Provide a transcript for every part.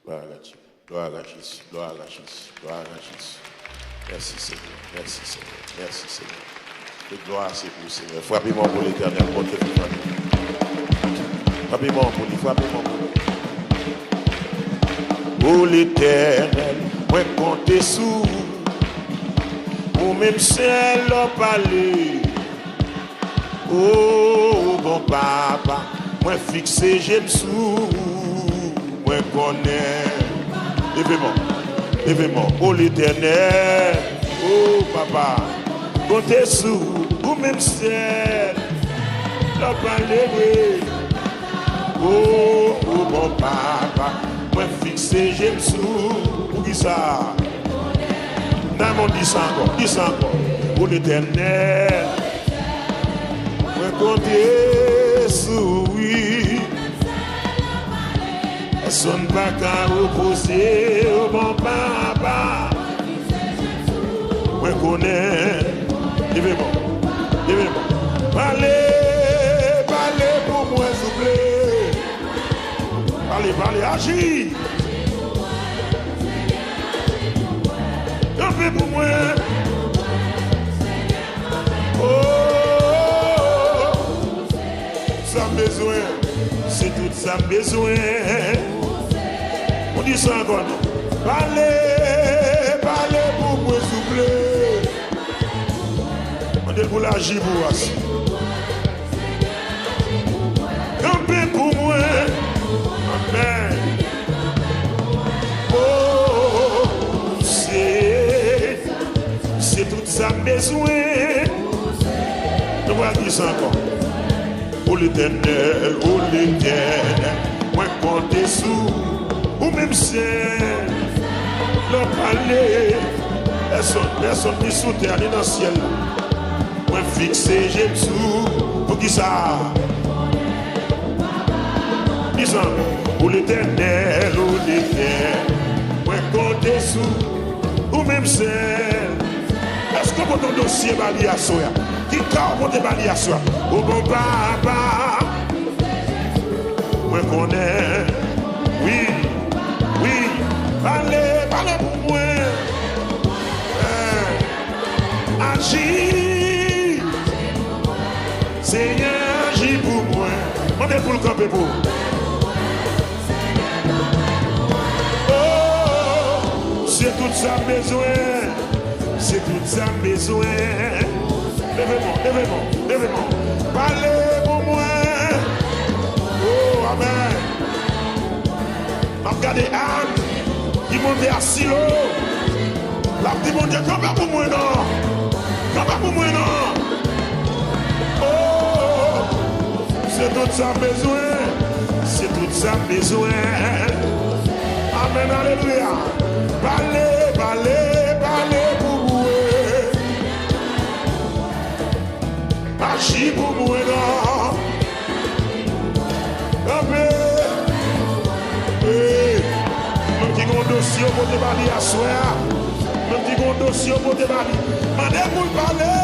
Gloire à Dieu. Gloire à Jésus. Gloire à Jésus. Gloire à Jésus. Merci Seigneur. Merci Seigneur. Merci Seigneur. Que gloire c'est pour Seigneur. Frappez-moi pour l'éternel. Frappez-moi pour lui. Frappez-moi pour lui. Pour l'éternel, moi compter sous. Ou même seul au palais. Oh bon papa, moi fixé j'aime sous. Moi connais. Levez-moi, oh l'éternel, oh papa, comptez sous, ou même seul, la palais, oh bon papa, moi fixé, j'aime sous, pour qui ça? N'a-moi dit ça encore, oh l'éternel, moi comptez sous, oui. Son pas qu'à reposer au bon papa. Moi connais. Levez-moi. Parlez pour moi, s'il vous plaît. Parlez, agis. Campez pour moi. Oh, ça besoin. C'est tout ça besoin. On dit ça encore. Parlez pour moi, s'il vous plaît. On dit pour l'agir pour moi. Campez pour moi. Amen. Oh, c'est tout ça besoin. On va dire ça encore. Oh l'éternel, moi compter sous. Ou même c'est le palais, personne qui sous terre, ni dans le ciel. Moi fixé, j'aime sous, pour qui ça? Disons, ou l'éternel, moi compter sous, ou même c'est. Est-ce que votre dossier bali à soi? Qui quand votre bali à soi? Au bon papa, moi connais, oui. Parlez pour moi. Agis. Seigneur, agis pour moi. On est pour le camper pour. Oh, c'est tout ça besoin. C'est tout ça besoin. Levez-moi. Parlez pour moi. Oh, amen. Regardez Anne. Qui monte à Silo. La petite mon Dieu, quand pas pour moi non. Oh, c'est tout ça besoin. Amen, alléluia. Parlez pour moi. Agis pour moi non. Dossier pour te bali à soi. Même petit dossier pour te bali. Mandez pour parler.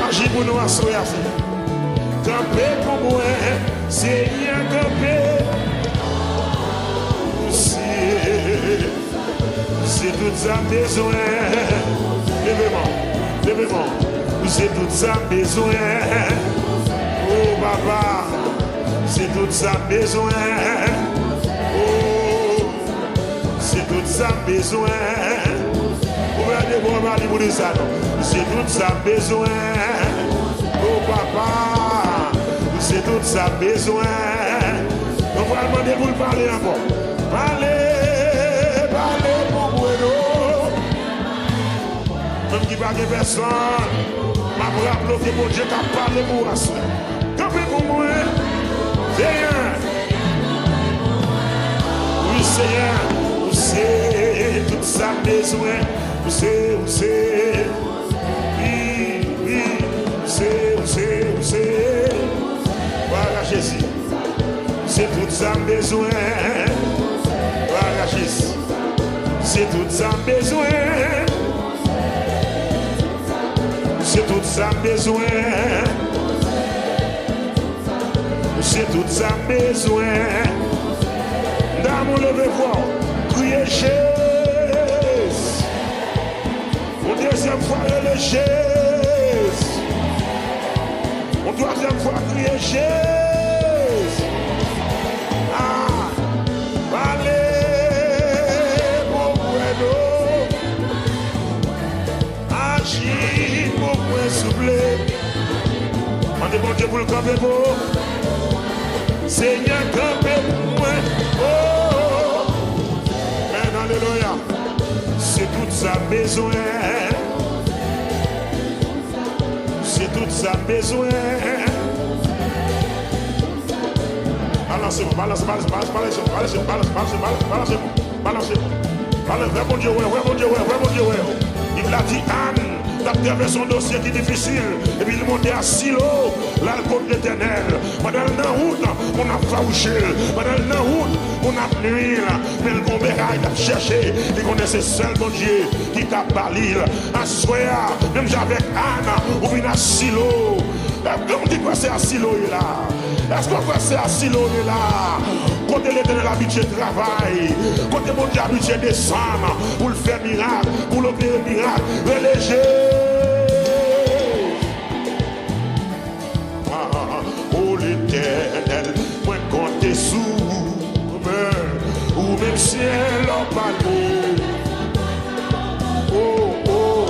Agis pour nous à soi. Campez pour moi. Seigneur, campez. C'est tout ça besoin. Levez-moi. C'est tout ça besoin. Oh papa, c'est tout ça besoin. Oh, c'est tout ça besoin. C'est tout ça besoin. Oh papa, c'est tout ça besoin. On va demander pour parler encore. Parlez pour moi. Même qui parle de personne, m'a rappelé que mon Dieu t'a parlé pour moi. Campez pour moi, Seigneur. Oui, Seigneur, vous savez tout ça besoin. Vous savez. Oui, vous savez. Voilà Jésus. C'est tout ça besoin. Voilà Jésus. C'est tout ça besoin. C'est tout ça besoin. c'est tout ça besoin. D'amour, levez-vous, criez Jésus. Une deuxième fois, le Jésus. Une troisième fois, criez Jésus. Allez, mon bueno. Agis, mon point soufflé. On est bon Dieu pour le camper pour. Seigneur, camper pour moi. Oh, mais alléluia. C'est toute sa besoin. C'est toute sa besoin. Balancez-vous, balancez-vous. Ouais, mon Dieu, il l'a dit Anne. D'observer son dossier qui est difficile. Et puis il montait à Silo, l'alcool l'éternel. Pendant le route, on a farouché. Pendant le route, on a nuit. Mais le bon bérail a cherché. Il connaissait seul mon Dieu qui t'a parlé. À soir, même j'avais Anne, on vient à Silo. On dit quoi c'est à Silo là? Est-ce qu'on va c'est à Silo là? Côté l'éternel habitué travail. Côté mon Dieu habitué descendre. Pour le faire miracle. Pour l'opérer miracle. Reléger. Oh l'éternel. Moi compter sous. Ou même ciel en palais. Oh oh.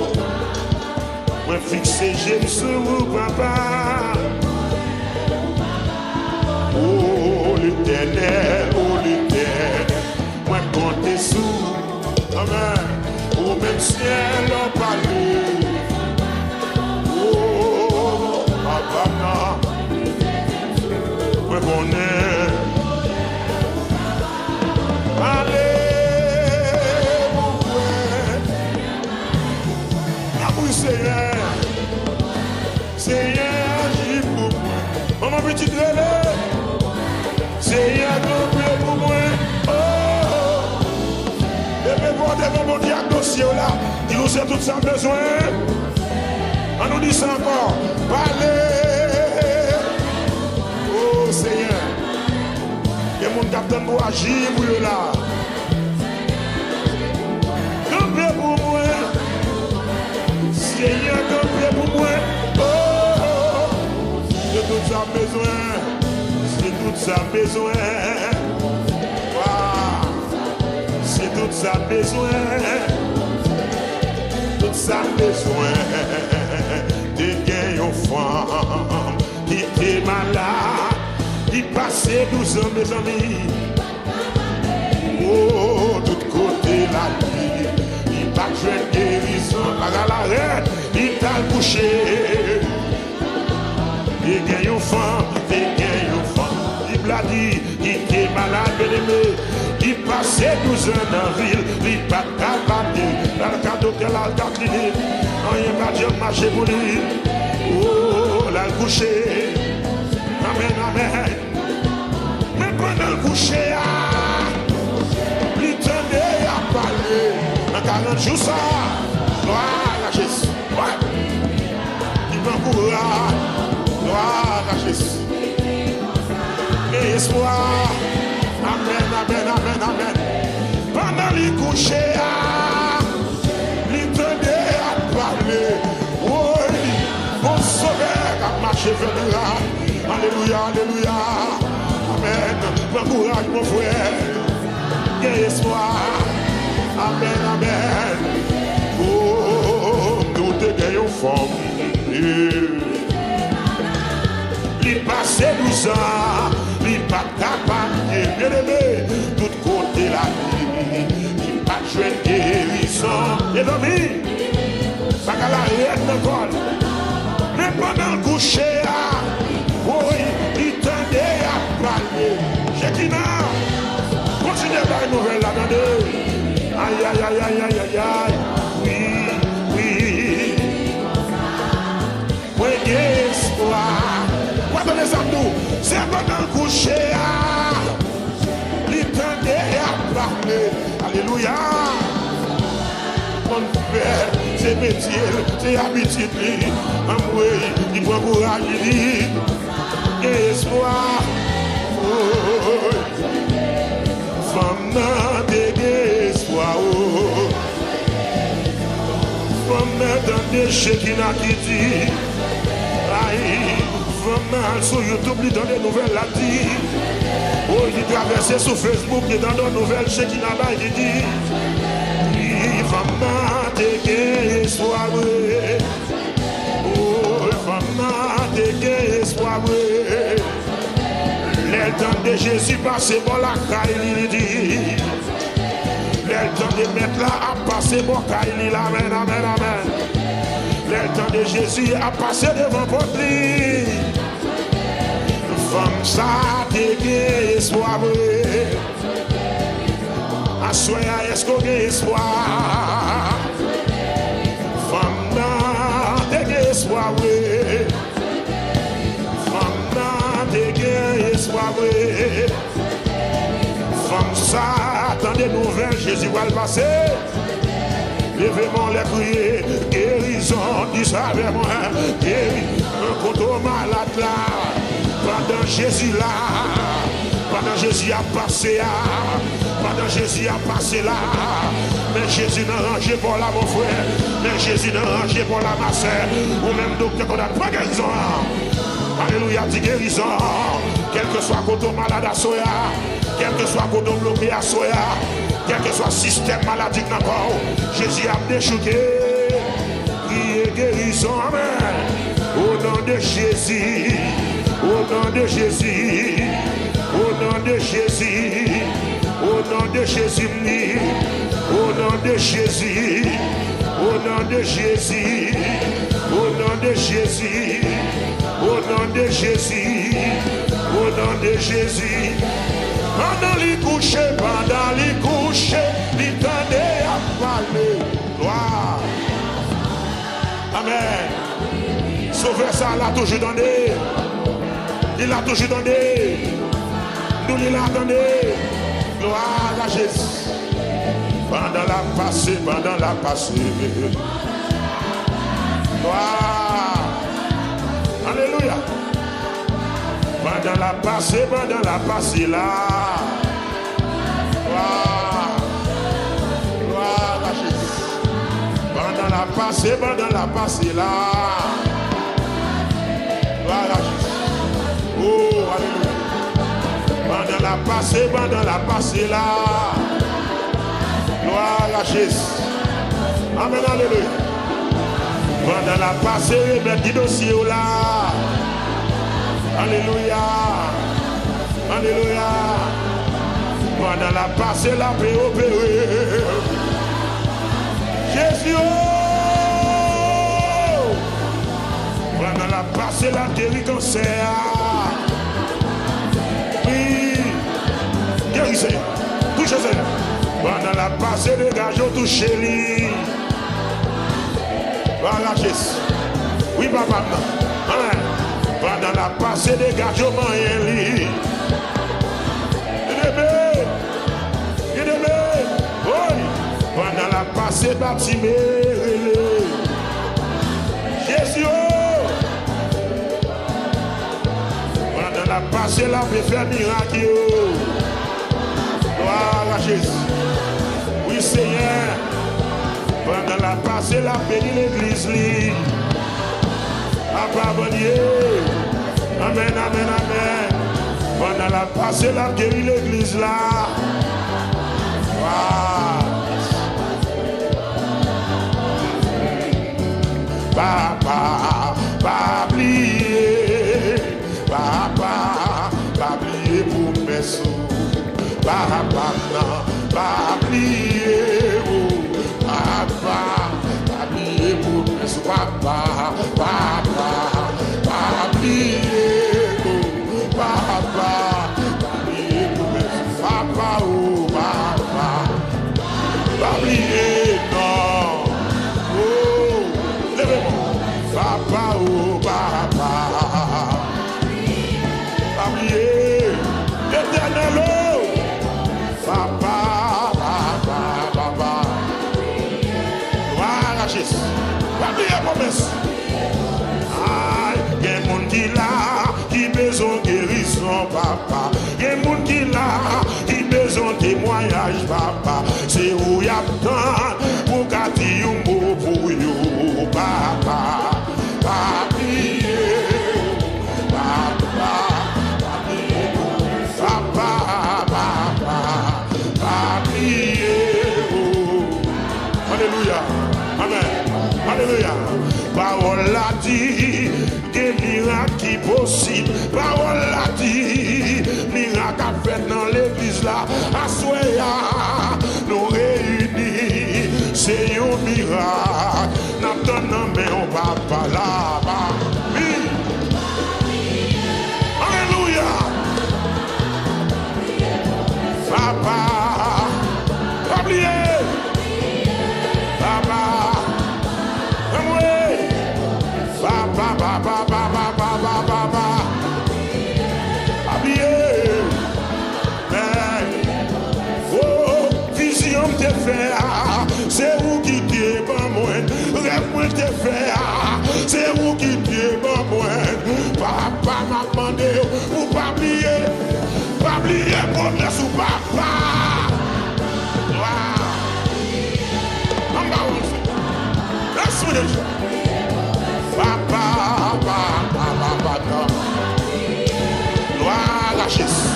Moi fixer j'aime sur vous papa. Oh l'éternel, moi compter sous, amen, au même ciel en palais. Oh, papa, moi connais. Allez, mon frère, oui, Seigneur, agis pour moi. Maman, petite relais. Seigneur, complet pour moi. Oh, devez mon diagnostic là. Il nous sait tout ça besoin. On nous dit ça encore. Parlez. Oh, Seigneur. Et mon capitaine pour agir pour eux là. Complet pour moi. Seigneur, complet pour moi. Oh, de tout ça besoin. Toute sa besoin, c'est toute sa besoin, toute sa besoin. Des gains aux femmes qui étaient malades, qui passaient 12 ans, mes amis. Oh, tout côté la vie, il pas de guérison, pas à l'arrêt, il t'a couché. Des gains aux femmes, il a dit, il était malade, bien-aimé, il passait 12 ans dans la ville, il n'a pas capable, dans le cas docteur, dans le cas clinique, on n'y a pas de marché pour lui, oh, là, le coucher, amen, amen, mais pendant le coucher, il tenait à parler, dans 40 jours, ça, gloire à Jésus, il m'encourage, gloire à Jésus. Espoir, amen, amen, amen, amen. Pendant les couchers, les tenait à parler. Oui, mon sauveur a marché vers nous. Alléluia, alléluia. Amen. Bon courage, mon frère. Quel espoir. Amen, amen. Oh, nous te gagnons forme. Il passait 12 ans. Il pas capable de bien-aimé, tout côté la vie, il pas joué de guérison. Et l'amis, pas qu'à la règle encore. Mais pendant le coucher, oui, il tendait à parler. J'ai qui n'a, continuez par une nouvelle là-dedans. Aïe, aïe, aïe, aïe, aïe, aïe, aïe, oui, oui. Oui, espoir. Attendez ça, nous, c'est pendant le coucher, il tendait à parler. Alléluia. Mon frère, c'est métier, c'est habitude. Il prend courage, il dit, espoir. Femme n'a de espoir. Femme n'a de Shekina qui dit. Aïe, femme n'a sur YouTube, il donne des nouvelles là dit. Oh, il traverse sur Facebook, il donne des nouvelles Shekina là qui dit. Femme n'a de espoir. Oh, femme n'a de espoir. Le temps de Jésus passe bon la caille, il dit. Le temps de mettre là a passé bon caille, il amen, amen, amen. Le temps de Jésus a passé devant votre lit. Femme ça te espoir. Assoya est-ce qu'on a espoir? Femme n'a te espoir. Espoir, femme ça, attendez nouvelles, Jésus va le passer. Levez-moi les crier, guérison, dis ça avec moi, guéris, un couteau malade là, pendant Jésus là, pendant Jésus a passé là, pendant Jésus a passé là, mais Jésus n'a rangé pour là mon frère, mais Jésus n'a rangé pour là ma soeur, ou même docteur qu'on a pas guérison. Alléluia, dit guérison. Quel que soit côté malade à soya, quel que soit côté bloqué à soya, quel que soit système maladie dans le corps, Jésus a déchouqué. Qui est guérison, amen. Au nom de Jésus, au nom de Jésus, au nom de Jésus, au nom de Jésus, au nom de Jésus, au nom de Jésus, au nom de Jésus. Au nom de Jésus, au nom de Jésus, pendant les coucher, il tendait à parler. Gloire. Amen. Sauveur ça, l'a toujours donné. Il l'a toujours donné. Nous, il l'a donné. Gloire à Jésus. Pendant la passée, Gloire. Alléluia. Pendant la passée là. Gloire à Jésus. Pendant la passée là. Gloire à Jésus. Oh, alléluia. Pendant la passée là. Gloire à Jésus. Amen, alléluia. Pendant la passée, mais dit dossier là. Alléluia. Alléluia. Pendant la passée, la paix opérée. Jésus. Pendant la passée, la guéri cancer. Oui. Guérissez. Touchez-le. Pendant la passée, les gageons touchés lui. Voilà Jésus. Oui, papa. Amen. Pendant la passée des gageons, il pendant la passée bâtiment, Jésus. Pendant la passée, la paix fait miracle. Gloire à Jésus. Oui, Seigneur. Pendant la passée, la béni l'église. Amen, amen, amen. Pendant la passée, la guéri l'église là. Wow. Papa, pas oublier. Papa, pas oublier pour mes sous. Papa, non, pas oublier. Papa, pas oublier pour mes sous. Papa, pas oublier. Papa, papa, oh, papa, pas oublier, non, oh, levez-moi, papa, oh, papa, pas oublier, l'éternel, oh, papa, papa, gloire à Jésus, pas oublier promesse, aïe, il y a un monde qui là, qui besoin guérison, papa. papa, c'est où y a tant pour gâter un mot pour you, papa, papier, papa, papa, papa, papier. Alléluia, amen, alléluia. Parole a dit, des miracles qui possibles. Parole a dit, miracle a fait dans l'église là. À soya, nous réunis, c'est un miracle. N'attendons mais on va pas là-bas. Oui. Alléluia. Papa, pas oublier. Papa. Papa, papa, papa, papa, papa, habillé, oh, vision te fait, c'est vous qui t'es pas moi, rêve te fait, c'est vous qui t'es pas moi, papa m'a demandé, ou pas oublier, promesse ou papa, papa, papa, papa, gloire à Jésus.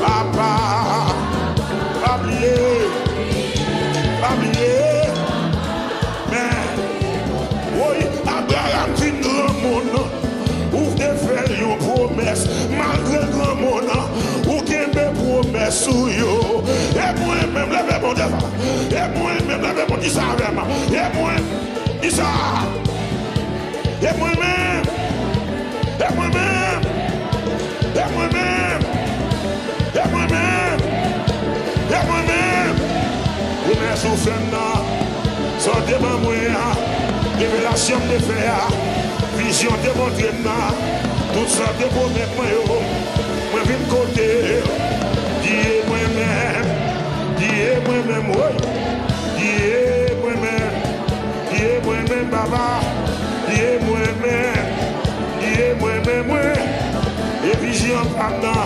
Papa, oublier, mais oui, Abraham dit grand monde, ouvre des faire une promesse, malgré grand monde, ou qui me promesse sur yo, et moi-même, levez mon devant, et moi-même, levez mon dis avec moi, et moi, dis ça, et moi-même, et moi-même, et moi-même, et moi-même, et moi-même, vous m'avez souffert là, sortez ma moyen, révélation de faire, vision de montrer là, tout ça de promesses, moi je viens côté, dis moi-même, oui, dis moi-même, papa, dis moi-même, oui, et vision pardon,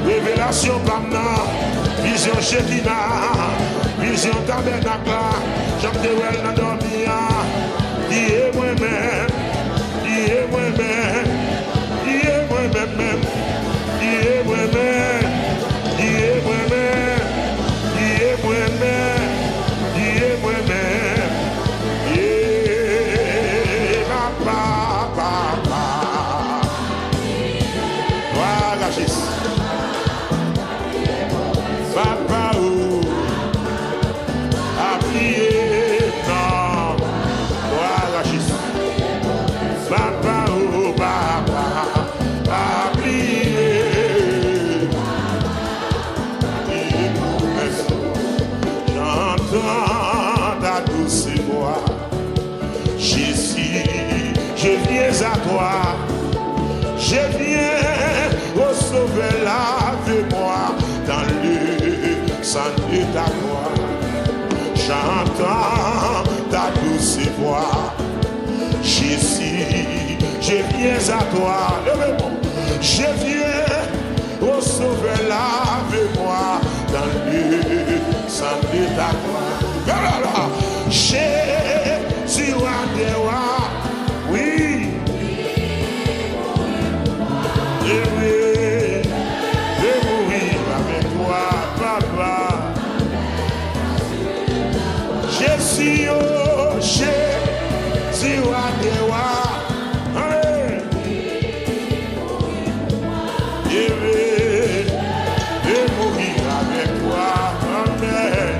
révélation pardon, vision Shekinah, vision tabernacle, j'aime te voir dans dormir, dis moi-même, dis moi-même, dis moi-même, dis moi-même, dis moi-même, dis moi-même, dis moi-même, yeah, papa, papa, voilà Jésus, papa, oh, appuyez, non, voilà Jésus, papa, oh, papa, appuyez. J'entends ta douce voix, Jésus, je viens à toi, je viens au sauver lave-moi dans le sang de ta gloire. J'entends ta douce voix, Jésus, je viens à toi, je viens au sauver lave-moi dans le sang de ta gloire. Jésus, oui, je vais mourir avec toi, papa. Jésus, oh, Jésus, allez, je vais mourir avec toi, amen.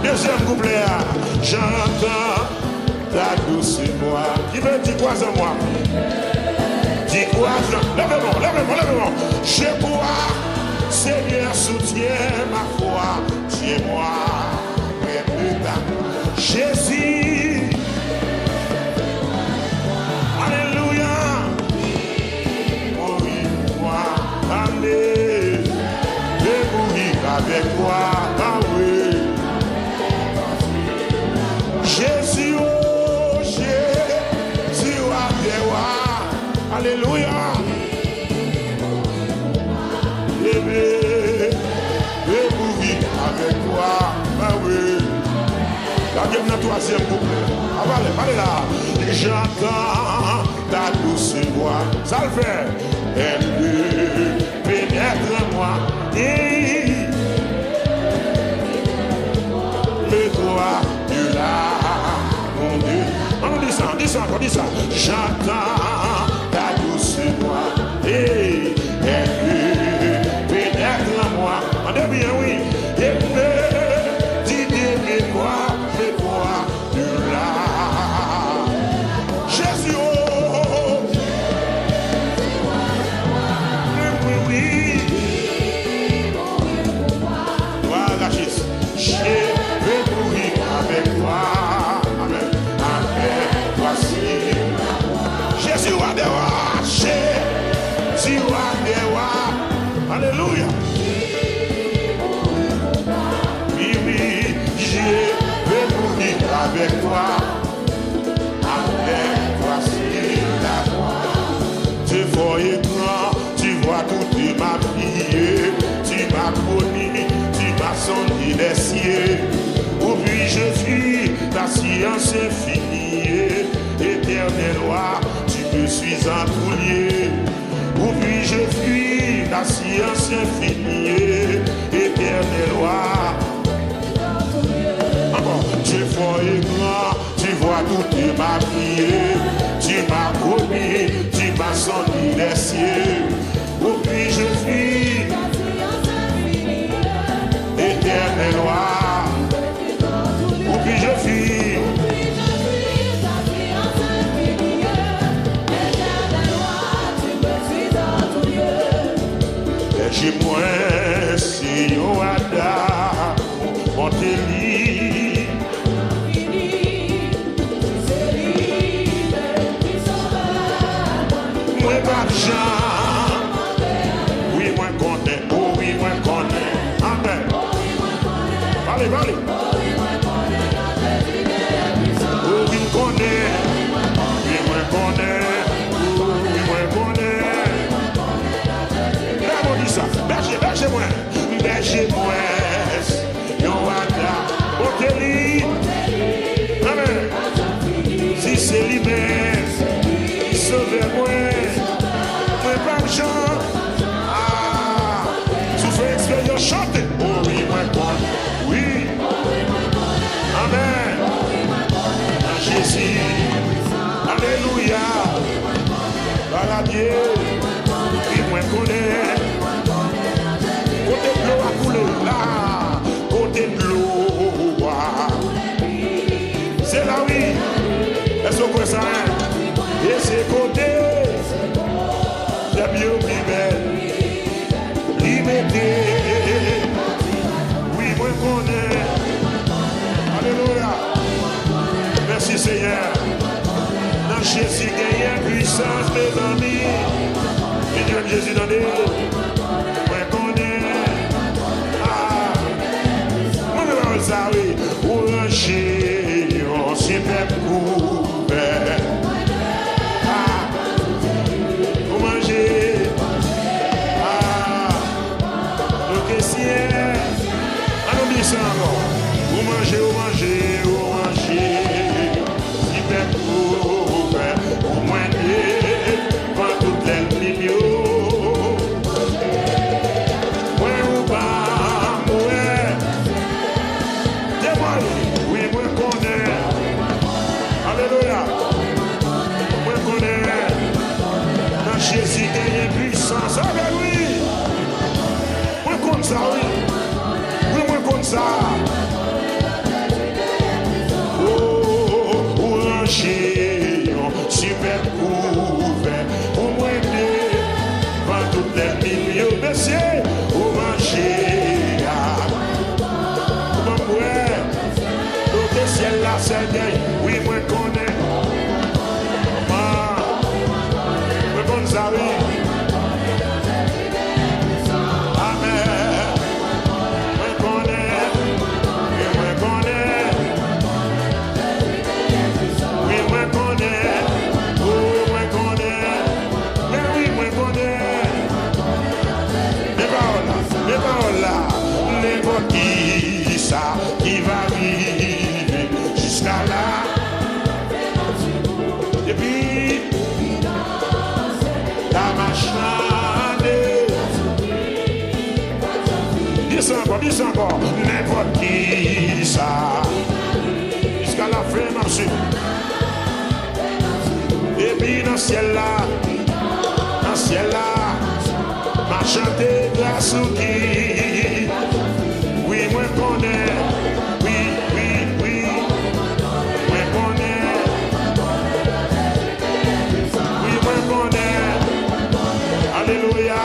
Deuxième couplet, j'entends ta douce voix. Qui me dit quoi en moi? Dis quoi? Lève-moi. Je crois, Seigneur, soutiens ma foi. Tiens-moi, près de ta gloire. Jésus, alléluia. Mourir pour moi, allez, et mourir avec toi, ah oui. Jésus, oh Jésus, alléluia. troisième couplet. Allez là. J'entends ta douce voix. Ça le fait. Elle pénètre moi. Et le droit de la mon Dieu. On dit ça. J'entends ta douce voix. Et elle pénètre moi. On dit bien oui. Et dit moi. Jésus, oui. Voilà, Jésus. Je vais mourir avec toi. Amen. Amen. Voici. Jésus, wa dewa. Jésus, wa dewa. Alléluia. Oui, je vais mourir avec toi. Tu vois grand, tu vois toute ma vie, tu m'as connu, tu m'as sonné les cieux. Où puis-je fuir ta science infinie, éternel roi, tu me suis entouré. Où puis-je fuir ta science infinie, éternel roi. Encore, tu vois grand, tu vois toute ma vie, tu m'as promis, tu m'as sonné les cieux. Où puis-je fuir, éternel roi? Où puis-je fuir? J'ai moins si on a on te lit. Moi pas de gens. Oui, moi connais. Oh oui, moi connais. Amen. Allez. Oh oui, connais. Oui, moi connais. Oui, moi connais. Là, on dit ça. Berger-moi. Amen. Si c'est lui-même, sauvez-moi. Moi, pas de gens. Tu fais expérience, chantez. Oh oui, moi, oui. Amen. Jésus. Alléluia. Par la Dieu. Oui, moi, connais. Côté de l'eau à couler, là. Côté de l'eau. C'est là, oui. Est-ce que vous savez? Et c'est côté. C'est mieux, belle. Limité. Oui, moi, je connais. Alléluia. Merci, Seigneur. Dans Jésus, il y a puissance, mes amis. Et Dieu, Jésus, dans les. Ça oui, ouranger, on s'y fait couvert. Vous mangez, le caissier, allons dire ça encore. Vous mangez, s'y fait couvert. Vous moignez, quand toutes les lignes. Oui, moi connais. Alléluia. Moi connais. Dans Jésus, il y a une puissance. Ah ben oui. Moi connais ça, oui. Oui, moi connais ça. Oh, ouranger, super couvert. Pour moi, dans toutes les millions, messieurs, ouranger. Ciel là, Seigneur, oui, moi connais. Moi connais ça, oui. Amen. Moi connais. encore. N'importe qui ça. Jusqu'à la fin, marche. Et puis dans le ciel là, m'a chanté grâce au qui. Oui, moi connais. Oui. Moi connais. Oui, moi connais. Alléluia.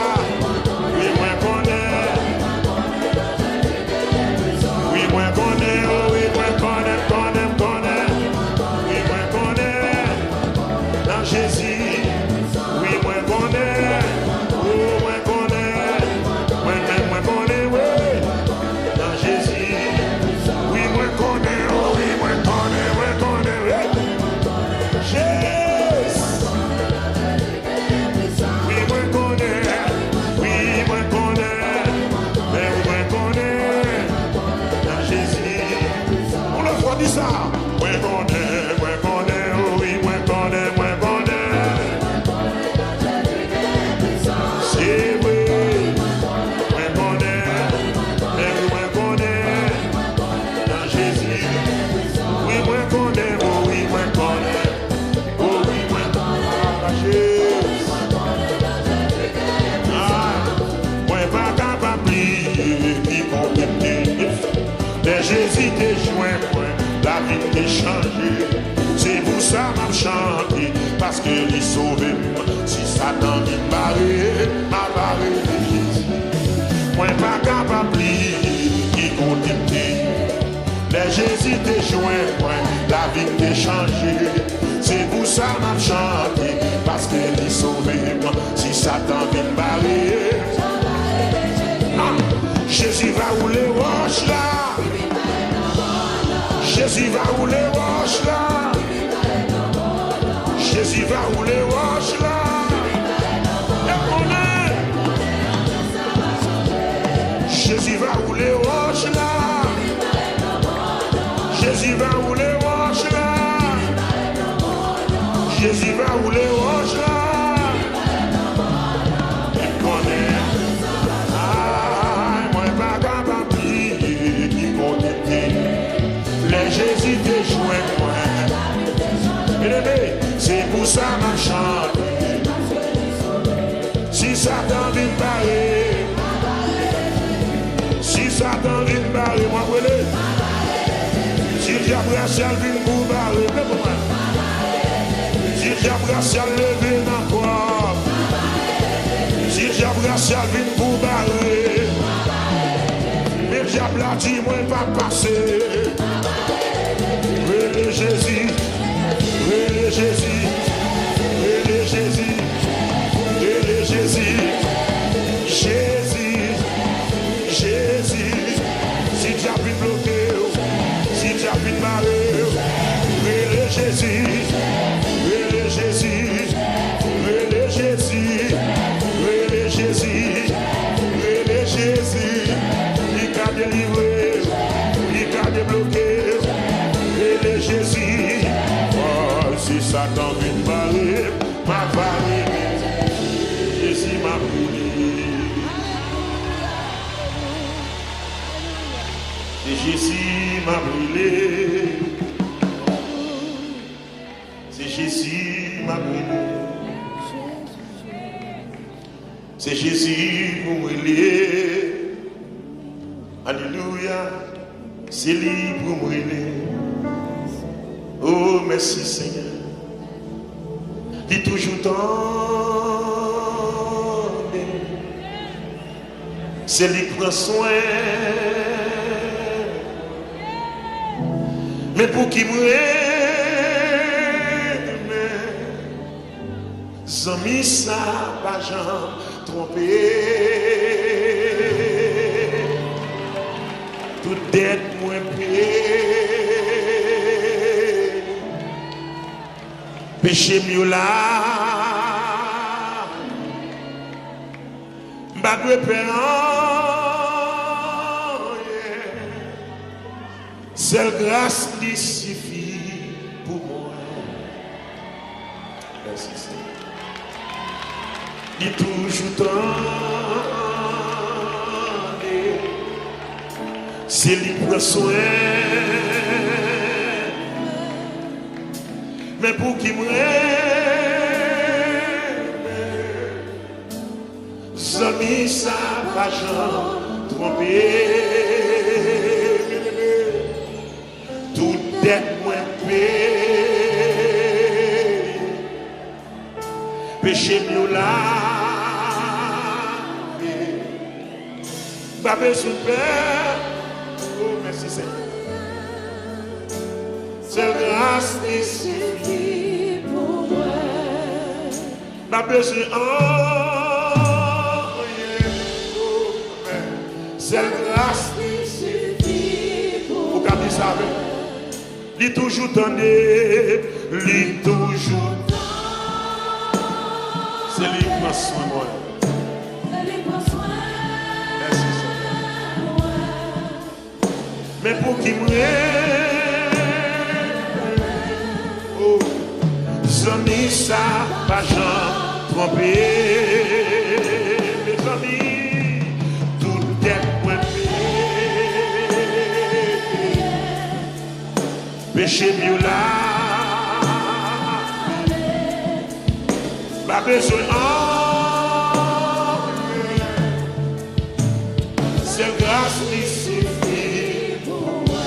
Jésus t'es joint, la vie t'est changée. C'est pour ça m'a chanté, parce que il sauvé moi. Si Satan vient barrer, m'a barré de Jésus. Moi pas capable qui contempter. Les Jésus t'es joint, la vie t'est changée. C'est pour ça m'a chanté, parce que il sauvé moi. Si Satan vient barrer, Jésus va rouler roche là. Jésus va rouler roche là. Jésus va rouler roche là. Jésus va rouler roche là. Jésus va rouler roche là. Jésus va rouler roche là. Jésus te joint moi. C'est pour ça m'a chanté. Si Satan vient barrer, si Satan vient barrer, moi brûler. Si le diable racial vient pour barrer, si le diable racial levé dans quoi, si le diable racial vient pour barrer, mais le diable a dit moi pas passer. Relais Jésus, relais Jésus, relais Jésus, relais Jésus, Jésus, Jésus. Si tu as pu bloquer, si tu as pu barrer, relais Jésus, relais Jésus, relais Jésus, relais Jésus, relais Jésus. Il t'a délivré, il t'a débloqué. Jésus, oh, si Satan vient barrer, m'a barré, Jésus m'a brûlé. C'est Jésus m'a brûlé. C'est Jésus m'a brûlé. C'est Jésus pour brûler. Alléluia, c'est lui pour brûler. Oh, merci Seigneur. Il toujours tendre. C'est lui qui prend soin. Mais pour qui me amis, ça pas jamais trompé. Tout dette moins payé. Péché mieux là, bagwe péant, seule grâce qui suffit pour moi. Merci Seigneur. Il toujours tendre, C'est lui qui prend soin. Mais pour qui me amis, ça va jamais tromper. Tout dette moins payé. Péché mieux là. Pas besoin de peur. Oh, merci Seigneur. C'est grâce qui suffit pour moi. Pas besoin de c'est grâce qui suffit pour vous. Vous savez, il toujours tendé, il toujours. C'est lui qui prend soin de moi. Merci Seigneur. Mais pour qui m'aime, oh, amis, ça va jamais tromper. Mes amis, tout est point péché mieux là. Pas besoin c'est grâce qui suffit pour moi.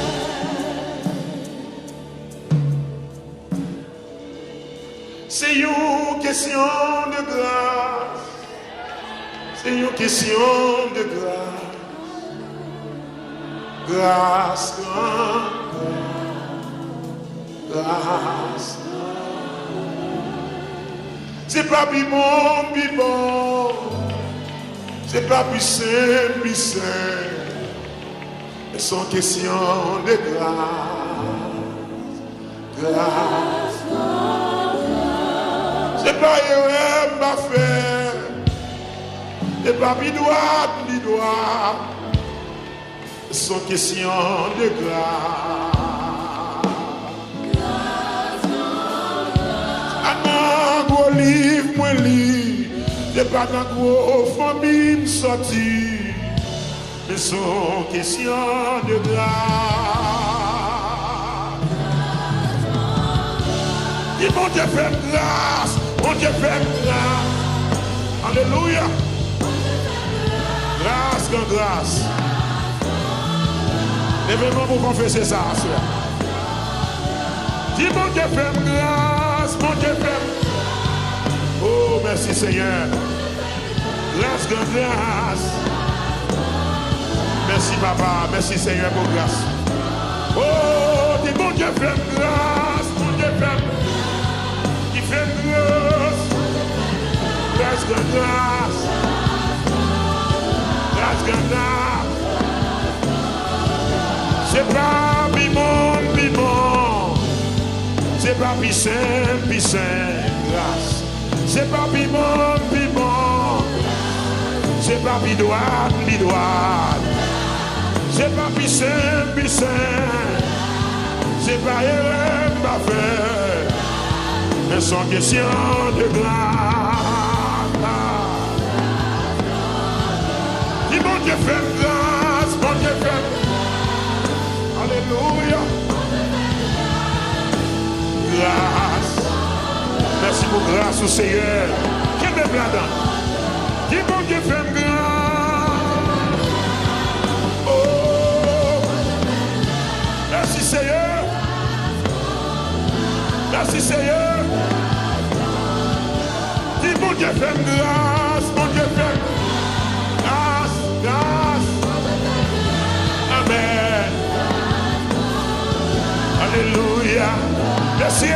C'est une question de grâce. C'est une question de grâce. Grâce, grâce. C'est pas plus bon, plus bon. C'est pas plus simple, plus simple. C'est une question de grâce. Grâce. C'est pas erreur, ma faire. C'est pas plus droit, plus droit. C'est une question de grâce. Gros livre, moi lit, c'est pas dans gros famille sorti, mais sont question de grâce. Et mon Dieu fait grâce, mon Dieu fait grâce. Alléluia. Grâce comme grâce. Levez-moi pour confesser ça, soeur. Dis mon Dieu fait grâce, mon Dieu fait grâce. Oh, merci Seigneur. Grâce, grâce. Merci Papa, merci Seigneur pour grâce. Oh, dis mon Dieu fait grâce, mon Dieu fait grâce. Il fait grâce. Grâce, grâce. Grâce, grâce. C'est pas bimon, bimon. C'est pas pissin, grâce. C'est pas piment, piment. C'est pas bidoine, bidoine. C'est pas pissin, pissin. C'est pas erreur, pas faire. Mais sans question de grâce. Dis mon Dieu fait grâce, mon Dieu fait. Alléluia. Grâce. Merci pour grâce au Seigneur. Quel même là-dedans. Dis mon Dieu fait grâce. Oh. Merci Seigneur. Merci Seigneur. Dis mon Dieu fait grâce. Mon Dieu fait grâce. Grâce. Amen. Alléluia. Merci.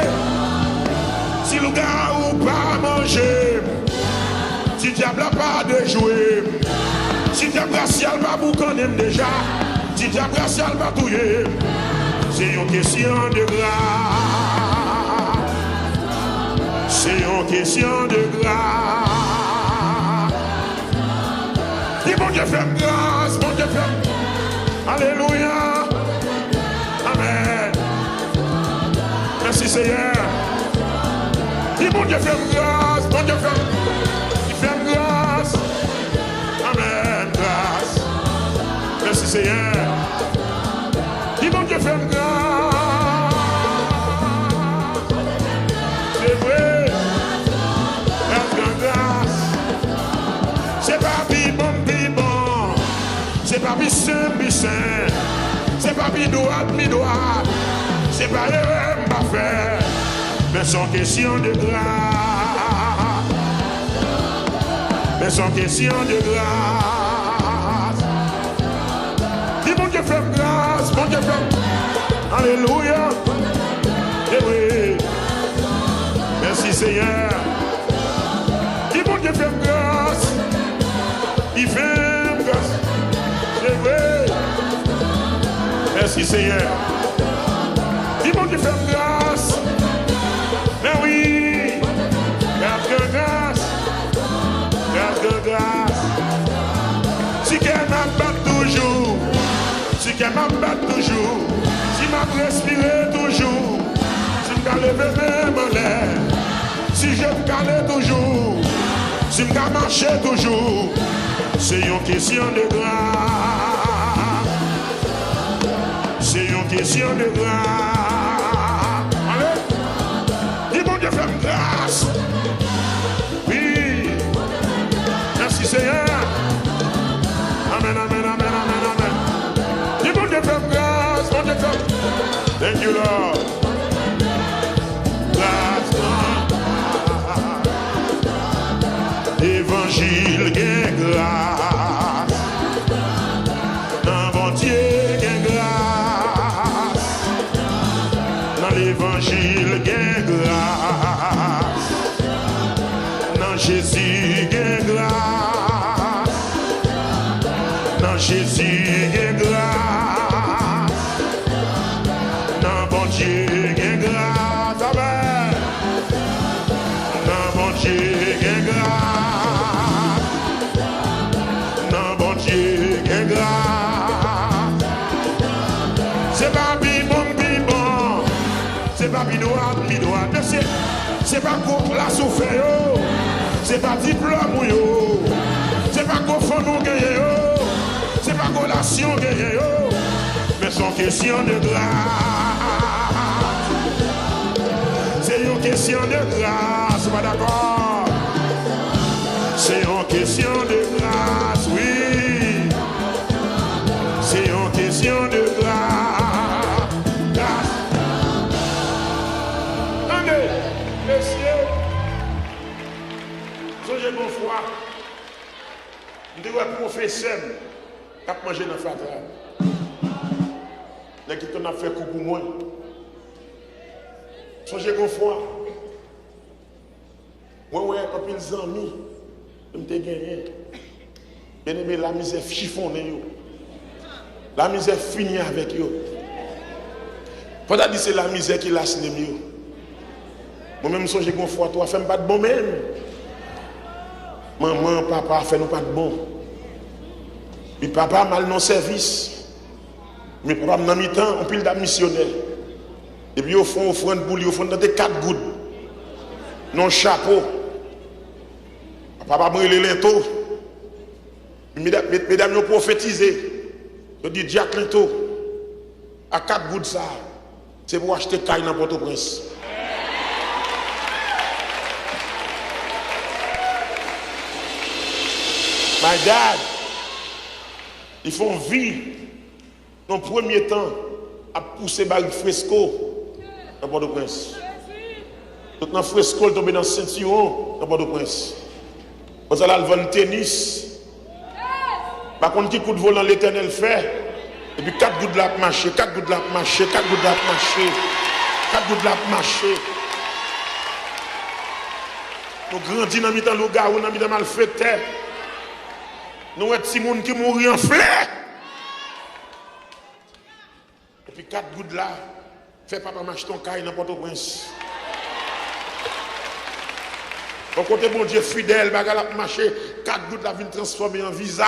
Si le gars ou pas manger, si diable n'a pas de jouer, si diable racial va vous connaître déjà, si diable racial va touiller, c'est une question de grâce. C'est une question de grâce. Dis mon Dieu fait grâce, mon Dieu fait. Alléluia. Amen. Merci Seigneur. Dis mon Dieu fait grâce, mon Dieu fait. Il fait grâce. Amen, grâce. Merci Seigneur. C'est vrai. Grâce. C'est pas bon. C'est pas saint. C'est pas droit. C'est pas erreur pas faire. Mais sans question de grâce. Mais sans question de grâce. Dis bon Dieu fait grâce. Bon Dieu fait. Alléluia. Et oui. Merci Seigneur. Dis bon Dieu fait grâce. Il fait grâce. C'est vrai. Merci Seigneur. Dis bon Dieu fait grâce. Mais oui. Grâce. Si qu'elle m'abatte toujours. Si qu'elle m'abatte toujours. Si m'a respiré toujours. Si m'a levé même en l'air. Si je me calais toujours. Si je me marchais toujours. C'est une question de grâce. C'est une question de grâce. Allez. Dis bon Dieu fait grâce. Oui. Merci Seigneur. Amen. Dis bon Dieu fait grâce. Bon Dieu fait. Thank you Lord. Grâce. Évangile gain grâce. Dans bon Dieu gain grâce. Dans l'évangile gain grâce. Dans Jésus gain grâce. Dans Jésus gain grâce. Dans bon Dieu gain grâce. Amen. Dans bon Dieu gain grâce. C'est pas bon. C'est pas bidouat. C'est pas qu'on place au fait. C'est pas diplôme. C'est pas qu'on fond nous gagner. C'est pas qu'on relation gagner. Mais c'est une question de grâce. C'est une question de grâce. Pas d'accord? C'est une question de grâce, oui. C'est une question de grâce. Attendez, messieurs. Songez bon foi. Nous devons professeur qui a mangé dans la fatra. Nous qui a fait coup pour moi. Songez bon foi. Moi, un peu les amis. Je me gagné. Bien aimé, la misère chiffonnée. La misère finie avec eux. Faut dire que c'est la misère qui lâche les mieux. Moi-même, j'ai une fois, toi, fais pas de bon même. Maman, papa, fais nous pas de bon. Puis papa, mal non service. Mais papa, dans mi-temps, on pile d'un missionnaire. Et puis, au fond, offrande pour lui, au fond, dans des 4 gouttes. Non chapeau. Papa brûle les linteaux. Mesdames, nous prophétisé. Je dis Jack Linteau. À 4 gouttes ça. C'est pour acheter caille dans Port-au-Prince. My dad. Ils font vie. Dans le premier temps. À pousser bague fresco. Dans Port-au-Prince. Tout dans fresco, tomber dans Saint-Cyron. Dans Port-au-Prince. Vous allez le tennis. Par contre, qui coup de volant l'éternel fait. Et puis 4 gouttes de la marché, 4 gouttes de la marché, 4 gouttes de la marché, 4 gouttes de la marché. Nous grandissons dans le temps, nous gars, nous avons mal fait. Nous avons des gens qui mourent en fleur. Et puis 4 gouttes là, fais papa marcher ton caille dans Port-au-Prince. Au côté bon Dieu fidèle, bagarre la marché, 4 gouttes la vie transformée en visa.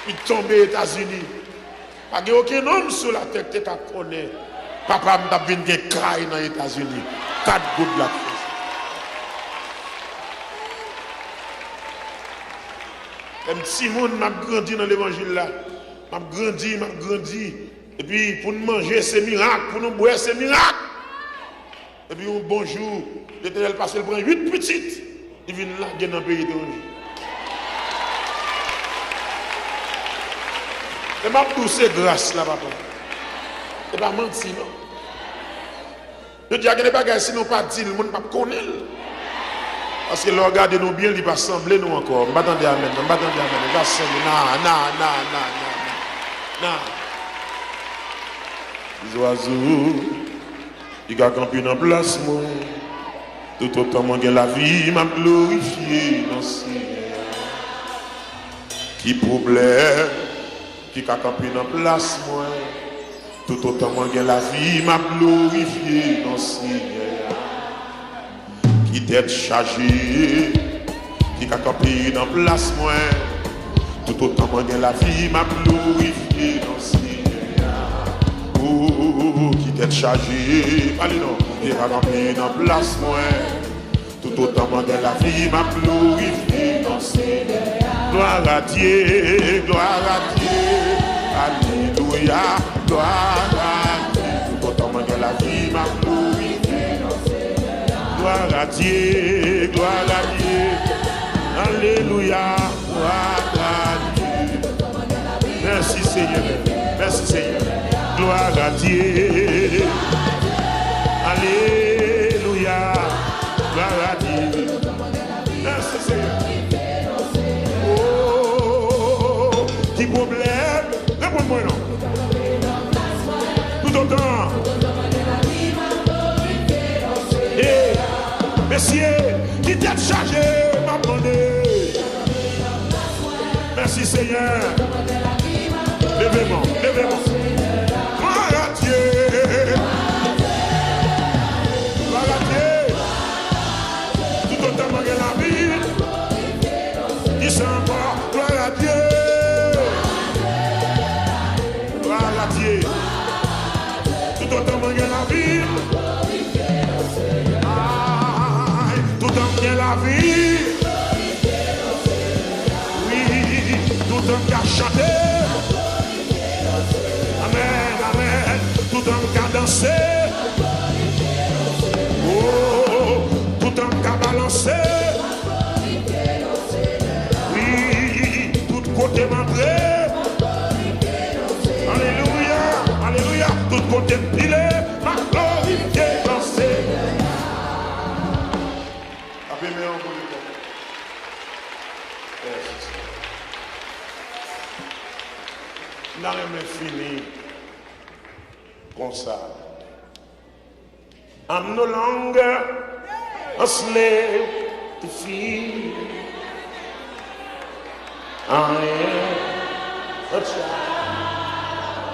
Il tombe aux États-Unis. Pas aucun homme sur la tête qui connaît. Papa m'a venu caille dans les États-Unis. 4 gouttes la vie. Si monde m'a grandi dans l'évangile là, m'a grandi. Et puis pour nous manger c'est miracle, pour nous boire c'est miracle. Et puis un bon jour, l'Éternel passe, il prend 8 petites. Il vient là, il dans le pays étranger. Et ma douce grâce là, papa. Et pas mentir, non. Je dis à des bagages, si nous pas dit, le monde ne pas connaître. Parce que le regardez nous bien, il va sembler nous encore. Je m'attendais à même, je m'attendais à même. Il va sembler, non. Les oiseaux, ils ont campé dans la place, moi. Tout autant que la vie m'a glorifié dans ce qui problème, qui a campé dans la place, moi. Tout autant que la vie m'a glorifié dans ce qui t'est chargé, qui a campé dans la place, moi. Tout autant que la vie m'a glorifié dans ce qui t'est chargé, allez non, qui a campé dans la place, moi. Tout autant que la vie m'a glorifié dans ce gloire à Dieu, alléluia, gloire à Dieu. Tout autant que la vie m'a glorifié dans ce gloire à Dieu, alléluia, gloire à Dieu. Merci Seigneur, gloire à Dieu, alléluia, gloire à Dieu. Merci Seigneur. Oh, qui problème? Réponds-moi non. Tout autant. Et, messieurs, qui t'est chargé, m'a demandé. Merci Seigneur. Levez-moi. Gloire à Dieu. Gloire à Dieu. Tout autant que la vie. Il s'en va. Gloire à Dieu. Gloire à Dieu. Tout autant que la vie. Tout autant que la vie. Oui, tout autant qu'à chanter. Amen. Tout en cas danser. Oh, tout en cas balancer. Oui, tout côté m'entrer. Alléluia. Tout côté piler. Ma glorifié danser. Appelez-moi en bon état. N'a rien fini. Comme ça. I'm no longer a slave to fear. I am a child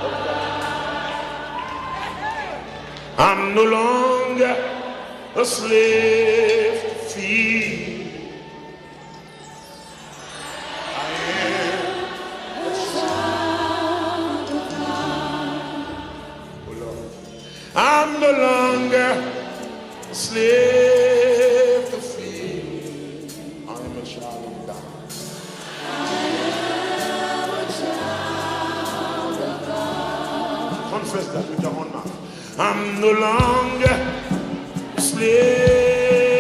of God. I'm no longer a slave to fear. I'm no longer a slave to fear. I am a child of God. Confess that with your own mouth. I'm no longer a slave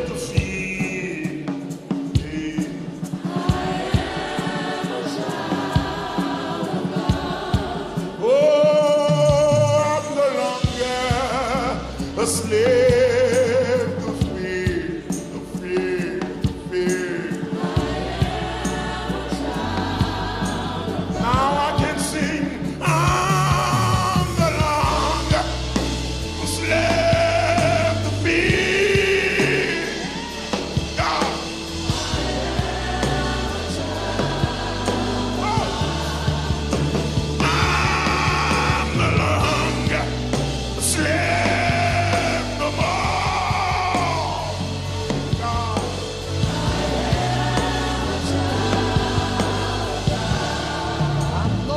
to fear. Oh, I'm no longer a slave to fear, to fear, to fear. Now I can sing, I'm no longer a slave to fear. God. I'm no longer a slave no more. God. I'm no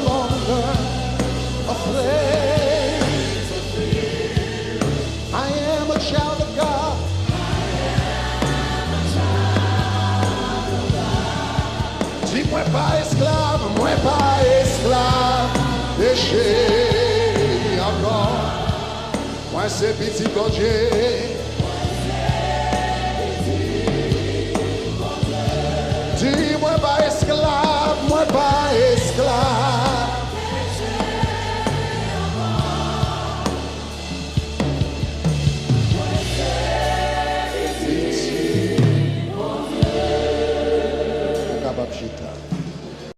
longer a slave. I am a child of God. Dis moi pas esclave, péché encore. Moi c'est petit bon Dieu.